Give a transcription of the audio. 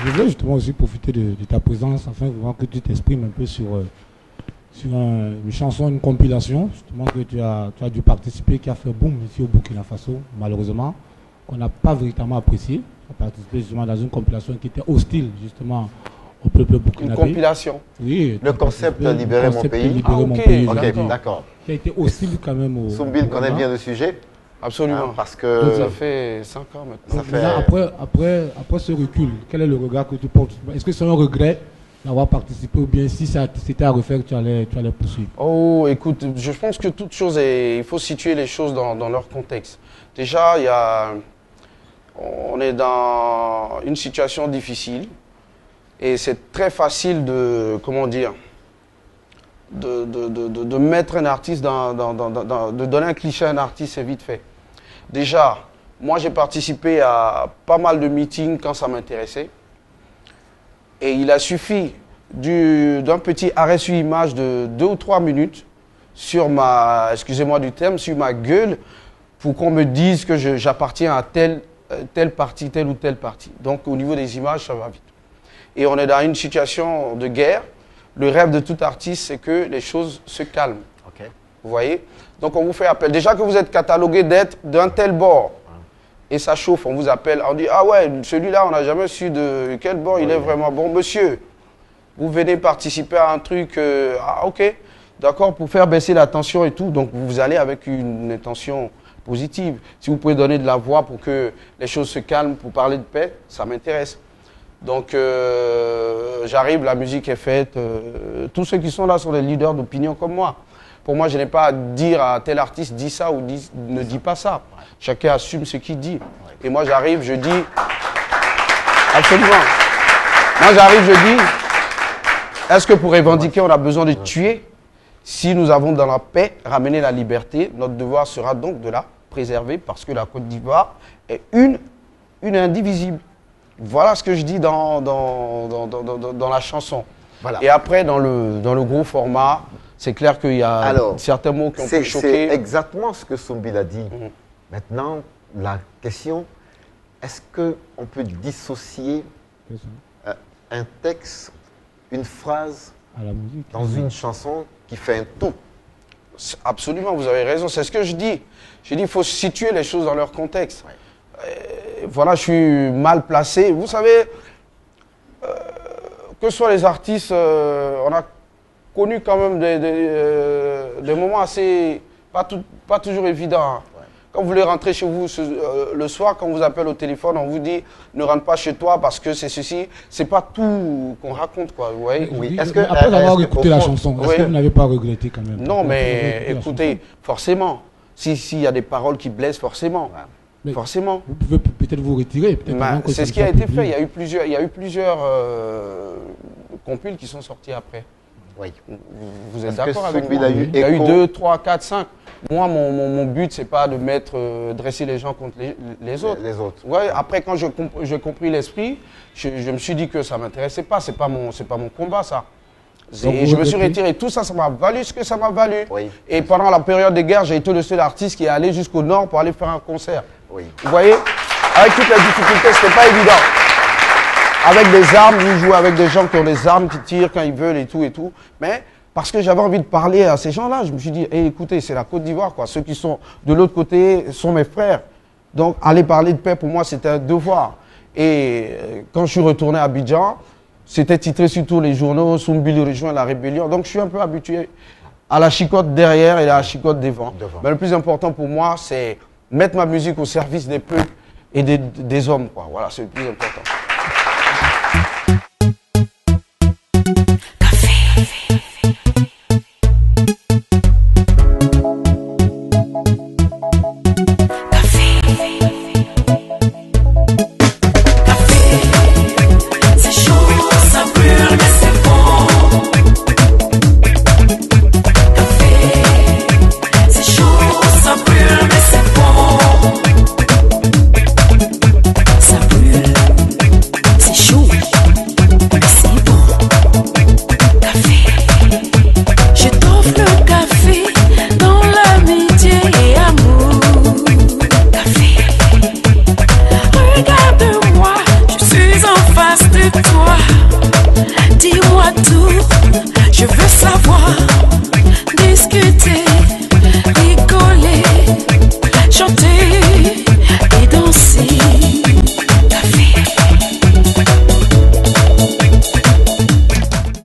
Je voulais justement aussi profiter de ta présence afin vraiment que tu t'exprimes un peu sur une chanson, une compilation, justement que tu as dû participer, qui a fait boom ici au Burkina Faso, malheureusement, qu'on n'a pas véritablement apprécié. Tu as participé justement dans une compilation qui était hostile justement au peuple burkinabé. Une compilation. Oui. Le concept Libérer mon pays. Ok, d'accord. Qui a été hostile quand même au... Soumbil connaît bien le sujet. Absolument. Hein, parce que... Ça fait 5 ans maintenant. Ça fait... Après ce recul, quel est le regard que tu portes? Est-ce que c'est un regret d'avoir participé ou bien si c'était à refaire, tu allais poursuivre? Oh, écoute, je pense que toute chose il faut situer les choses dans leur contexte. Déjà, on est dans une situation difficile et c'est très facile de, comment dire, de mettre un artiste de donner un cliché à un artiste, c'est vite fait. Déjà, moi j'ai participé à pas mal de meetings quand ça m'intéressait. Et il a suffi d'un petit arrêt sur image de 2 ou 3 minutes sur excusez-moi du terme, sur ma gueule, pour qu'on me dise que j'appartiens à telle partie, telle ou telle partie. Donc au niveau des images, ça va vite. Et on est dans une situation de guerre. Le rêve de tout artiste, c'est que les choses se calment. Okay. Vous voyez? Donc on vous fait appel. Déjà que vous êtes catalogué d'être d'un tel bord, et ça chauffe, on vous appelle, on dit, ah ouais, celui-là, on n'a jamais su de quel bord il est vraiment. Bon, monsieur, vous venez participer à un truc, ah ok, d'accord, pour faire baisser la tension et tout, donc vous allez avec une intention positive. Si vous pouvez donner de la voix pour que les choses se calment, pour parler de paix, ça m'intéresse. Donc j'arrive, la musique est faite, tous ceux qui sont là sont des leaders d'opinion comme moi. Pour moi, je n'ai pas à dire à tel artiste, dis ça ou ne dis pas ça. Chacun assume ce qu'il dit. Et moi, j'arrive, je dis... Absolument. Moi, j'arrive, je dis... Est-ce que pour revendiquer, on a besoin de tuer? Si nous avons dans la paix ramené la liberté, notre devoir sera donc de la préserver parce que la Côte d'Ivoire est une indivisible. Voilà ce que je dis dans la chanson. Voilà. Et après, dans le gros format... C'est clair qu'il y a certains mots qui ont pu choquer. C'est exactement ce que Soumbil a dit. Maintenant, la question, est-ce qu'on peut dissocier un texte, une phrase, dans une chanson qui fait un tout? Absolument, vous avez raison. C'est ce que je dis. Je dis qu'il faut situer les choses dans leur contexte. Voilà, je suis mal placé. Vous savez, que ce soit les artistes, on a connu quand même des moments assez, pas toujours évidents. Quand vous voulez rentrer chez vous le soir, quand on vous appelle au téléphone, on vous dit ne rentre pas chez toi parce que c'est ceci. C'est pas tout qu'on raconte, quoi. Vous voyez? Oui. Après avoir écouté la chanson, est-ce que vous n'avez pas regretté quand même? Non, mais écoutez, forcément, s'il y a des paroles qui blessent, forcément. Mais forcément. Vous pouvez peut-être vous retirer. C'est ce qui a été fait. Il y a eu plusieurs compiles qui sont sortis après. Oui. Vous êtes d'accord avec moi? Il y a eu 2, 3, 4, 5. Moi, mon but, c'est pas de dresser les gens contre les autres. Les autres. Ouais, après, quand j'ai compris l'esprit, je me suis dit que ça m'intéressait pas. C'est pas mon combat, ça. Et je me suis retiré. Tout ça, ça m'a valu ce que ça m'a valu. Oui. Et pendant la période de guerre, j'ai été le seul artiste qui est allé jusqu'au nord pour aller faire un concert. Oui. Vous voyez? Avec toutes les difficultés, c'était pas évident. Avec des armes, vous jouez avec des gens qui ont des armes, qui tirent quand ils veulent et tout et tout. Mais parce que j'avais envie de parler à ces gens-là, je me suis dit, hey, écoutez, c'est la Côte d'Ivoire, quoi. Ceux qui sont de l'autre côté sont mes frères. Donc, aller parler de paix, pour moi, c'était un devoir. Et quand je suis retourné à Abidjan, c'était titré sur tous les journaux, Soumbil rejoint la rébellion. Donc, je suis un peu habitué à la chicotte derrière et à la chicotte devant. Mais le plus important pour moi, c'est mettre ma musique au service des peuples et des hommes, quoi. Voilà, c'est le plus important. Ça brûle, savoir.